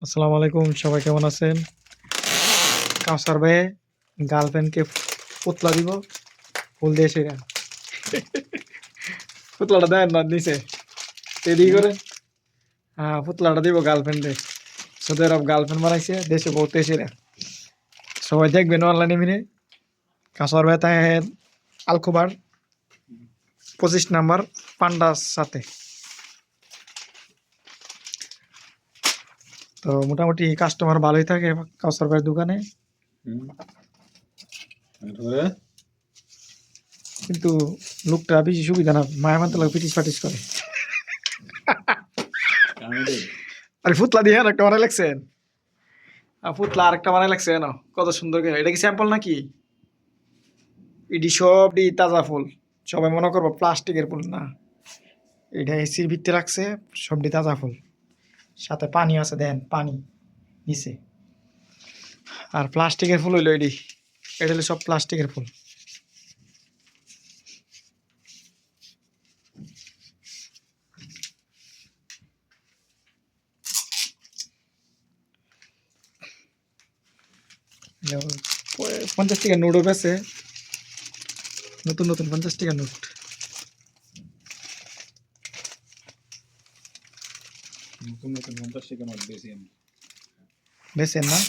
আসসালামু আলাইকুম, সবাই কেমন আছেন? কাউসার ভাই গার্লফ্রেন্ডকে পুতলা দিব ফুল দিয়ে সেরা পুতলাটা দেন না নিচে রেডি করে। হ্যাঁ, পুতলাটা দিব গার্লফ্রেন্ডে। সৌদি আরব গার্লফ্রেন্ড বানাইছে, দেশে বলতে সেরা। সবাই দেখবেন অনলাইনে মিলে। কাউসার ভাই তাই আলখোবার 25 নাম্বার পান্ডার সাথে। তো মোটামুটি কাস্টমার ভালোই থাকে কাউসার ভাইয়ের দোকানে, কিন্তু লোকটা বেশি সুবিধা না, মায়া মানতে লাগে পিটিস পাটিস করে। আরে ফুতলা দিয়ে একটা বানাই লাগছেন, ফুতলা আরেকটা বানাই লাগছে না, কত সুন্দর করে। এটা কি স্যাম্পল নাকি? এটি সবটি তাজা ফুল, সবাই মনে করবো প্লাস্টিকের ফুল না, এটা এসির ভিতরে রাখছে, সবটি তাজা ফুল, সাথে পানি আছে, দেন পানি নিচে। আর প্লাস্টিকের ফুল হইলো এটি, এটা হলো সব প্লাস্টিকের ফুল। যেমন 50 টাকার নোটও বেছে, নতুন নতুন 50 টাকার নোট। নতুন নতুন 50 টাকা নোট বেশি আমি বেছেন না?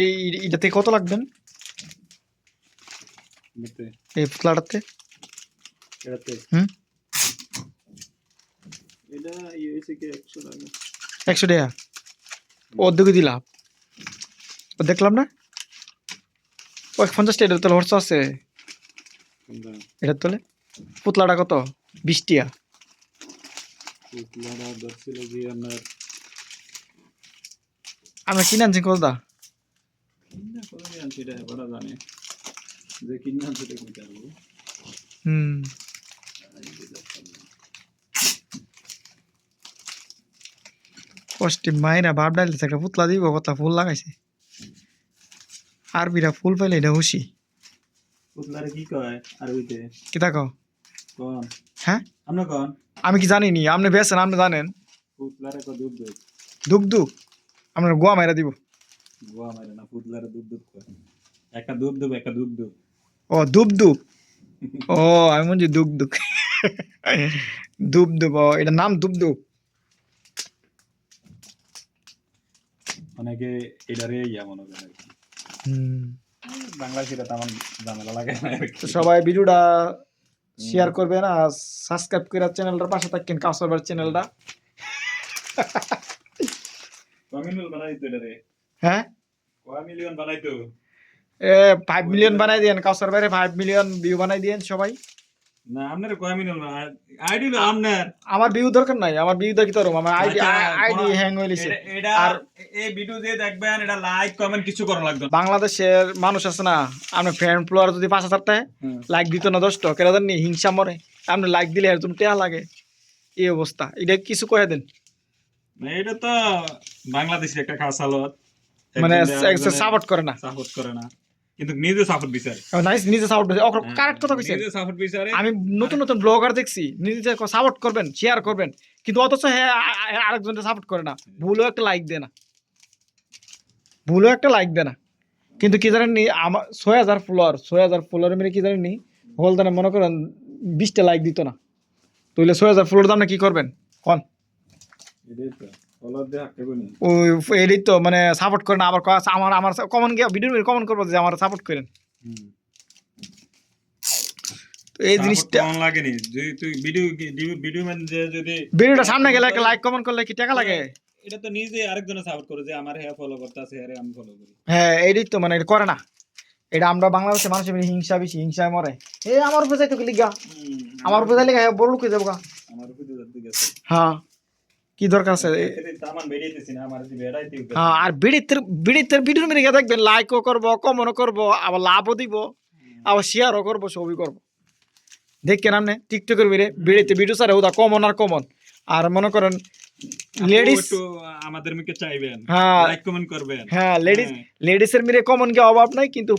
এই এটাতে কত লাগবেন নিতে এই পুতলাটাতে? এটাতে হুম, এটা ইউএসএ কে 100 টাকা 100 টাকা অর্ধেকে দিলাম। দেখলাম না ওই 50 টাকা তোলে খরচ আছে। কোনটা এটার তোলে পুতলাটা কত? 20 টাকা। পুতলাটা দর্শিল গিয়ে আপনার আমরা কিনে আনছি কলদা। কিনা করে আনছি এটা বড় জানে যে কিনা আনছি এটা কইতে পারবো। হুম, কষ্টে মায়েরা বাপ ডাইলছে, একটা পুতলা দিব, কত ফুল লাগাইছে। আর বিরা ফুল পাইলে এটা খুশি। পুতলারে কি কয় আরবিতে কি তাকো? কোন হ্যাঁ, আমরা কোন আমি কি জানি নি, আপনি বেছেন, আপনি জানেন। পুতলারে কো দুধ দুধ দুঃখ দুঃখ আপনার গোয়া মাইরা দিব। গোয়া মারে না পুতলারে দুধ দুধ কয় একটা দুধ দুধ একটা দুধ দুধ ও ধূপ ধূপ, ও আমি বলছি দুঃখ দুঃখ। ধূপ ধূপ, ও এটার নাম ধূপ ধূপ। অনেকে এটারে ইয়া মনে করে আর কি হুম, বাংলাদেশিরা তেমন ঝামেলা লাগে না আর তো কি সবাই ভিডিওটা শেয়ার করবেন আর সাবস্ক্রাইব করে চ্যানেলটার পাশে থাকেন, কাউসারবার চ্যানেলটা। কমিউনাল বানাই তো এটারে হ্যাঁ, 1 মিলিয়ন বানাই তো 5 মিলিয়ন বানাই দিয়েন, কাউসার বাইরে 5 মিলিয়ন ভিউ বানাই দিয়েন সবাই। না আপনার কয় মিলিয়ন আইডি হলো আপনার আমার ভিউ দরকার নাই, আমার ভিউ দেখি তোর, আমার আইডি আচ্ছা, আইডি কোনো- হ্যাং হইলিছে। এটা আর এই ভিডিও দিয়ে দেখবেন এটা লাইক কমেন্ট কিছু করা লাগবে না বাংলাদেশের মানুষ আছে না, আপনার ফ্রেন্ড ফলোয়ার যদি 5,000 টাকা হুম। লাইক দিত না, 10 টাকা কেন জানি হিংসা মরে। আপনি লাইক দিলে আর তুমি টেয়া লাগে, এই অবস্থা। এটা কিছু কয়ে দেন, না, এটা তো বাংলাদেশের একটা খাস হালত মানে সাপোর্ট করে না। সাপোর্ট করে না কিন্তু নিজে সাপোর্ট বিচারে নাইস, নিজে সাপোর্ট কারেক্ট কথা কইছেন। নিজে সাপোর্ট বিচারে আমি নতুন নতুন ব্লগার দেখছি, নিজে সাপোর্ট করবেন, শেয়ার করবেন, কিন্তু অথচ হ্যাঁ আরেকজনকে সাপোর্ট করে না, ভুলও একটা লাইক দেয় না, ভুলও একটা লাইক দেয় না। কিন্তু কি জানেন নি, আমার 6,000 ফলোয়ার মেরে কি জানেন নি, হলদানে মনে করেন 20টা লাইক দিত না, তাহলে 6,000 ফলোয়ার দাম না কি করবেন কন? এটাই তো ফলোয়ার দিয়ে হাঁটতে বলি ওই এটাই তো, মানে সাপোর্ট করে না, আবার আমার আমার কমন গিয়ে ভিডিও কমন করবো যে আমার সাপোর্ট করেন। তো এই জিনিসটা, কেমন লাগেনি যদি তুই ভিডিও ম্যান যে যদি ভিডিওটা সামনে গেলে একটা লাইক কমেন্ট করলে কি টাকা লাগে? এটা তো নিজে আরেকজনের সাপোর্ট করে যে আমার হ্যাঁ ফলো করতেছে আরে আমি ফলো করি হ্যাঁ, এইটাই তো, মানে এটা করে না। এটা আমরা বাংলাদেশের মানুষের হিংসা বেশি, হিংসায় মরে। আমার উপরে যাইতো লিগা, আমার উপরে যাইলে বড় লোক হয়ে যাবো গা। আমার উপরে দিতে গেছে হ্যাঁ, কি দরকার আছে? তামান বেরিয়েতেছি না আমার যদি বেড়াইতে হ্যাঁ, আর বিড়িতে ভিডিও মেরে গিয়ে দেখবেন, লাইকও করবো, কমেন্টও করবো, আবার লাভও দিব, আবার শেয়ারও করবো, সবই করবো। দেখেন আপনি টিকটকের বিড়িতে ভিডিও ছাড়ে ওটা কমন আর কমন। আর মনে করেন লেডিস একটু আমাদের মুখে চাইবেন, হ্যাঁ লাইক কমেন্ট করবেন। হ্যাঁ লেডিস হ্যাঁ, লেডিসের মিরে কমন কি অভাব নাই, কিন্তু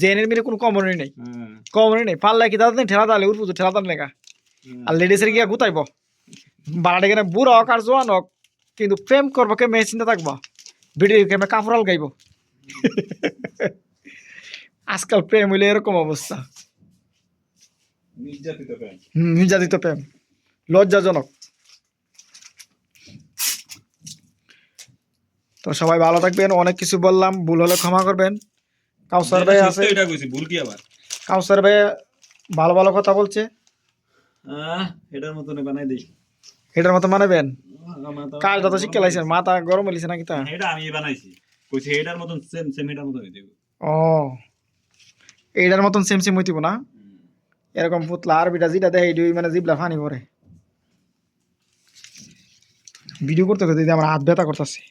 জেনের মিরে কোনো কমনই নেই, হ্যাঁ, কমনই নেই। পাল্লা কি তাদের ঠেলা দালে উড় পুজো ঠেলা দাম লেখা। হ্যাঁ। আর লেডিসের গিয়া গুতাইব বাড়াটা কিনা বুড়া হোক আর জোয়ান হোক, কিন্তু প্রেম করবো কে মেয়ে চিন্তা থাকবো, ভিডিও কেমন কাপড়াল গাইব। আজকাল প্রেম হইলে এরকম অবস্থা। নির্যাতিত প্রেম। নির্যাতিত প্রেম, লজ্জাজনক। তো সবাই ভালো থাকবেন, অনেক কিছু বললাম, ভুল হলে ক্ষমা করবেন। কাউসার ভাই আছে, এটা কইছি, ভুল কি আবার? কাউসার ভাই ভালো ভালো কথা বলছে, এটার মতন বানাই দিই। এটার মতো মানাবেন। মাথা কাজটা তো শিখে লাইছেন, মাথা গরম হইছে নাকি তা? এটা আমি বানাইছি, কইছি এটার মতন সেম সেম এটার মতন হইতে হবে। ও এইটার মতন সেম সেম হইতিব না, এরকম পুতলা আর বিটা যেটা দেয় এইটাই মানে জিবলা ফানি করে। ভিডিও করতে করতে যদি আমার হাত ব্যথা করতেছে।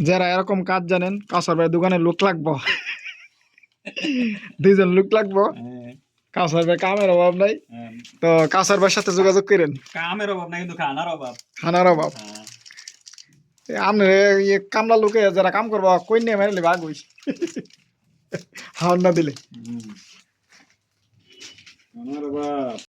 যারা এরকম কাজ জানেন, কাউসার ভাই দোকানে লোক লাগবো, দুইজন লোক লাগবো। কাউসার ভাই কামের অভাব নাই, তো কাউসার ভাইয়ের সাথে যোগাযোগ করেন। কামের অভাব না, কিন্তু খানার অভাব। খানার অভাব। আপনি ইয়ে কামলা লোকে যারা কাম করবো কই নিয়ে মেরে লিবা আগুই হাওয়ার না দিলে। খানার অভাব।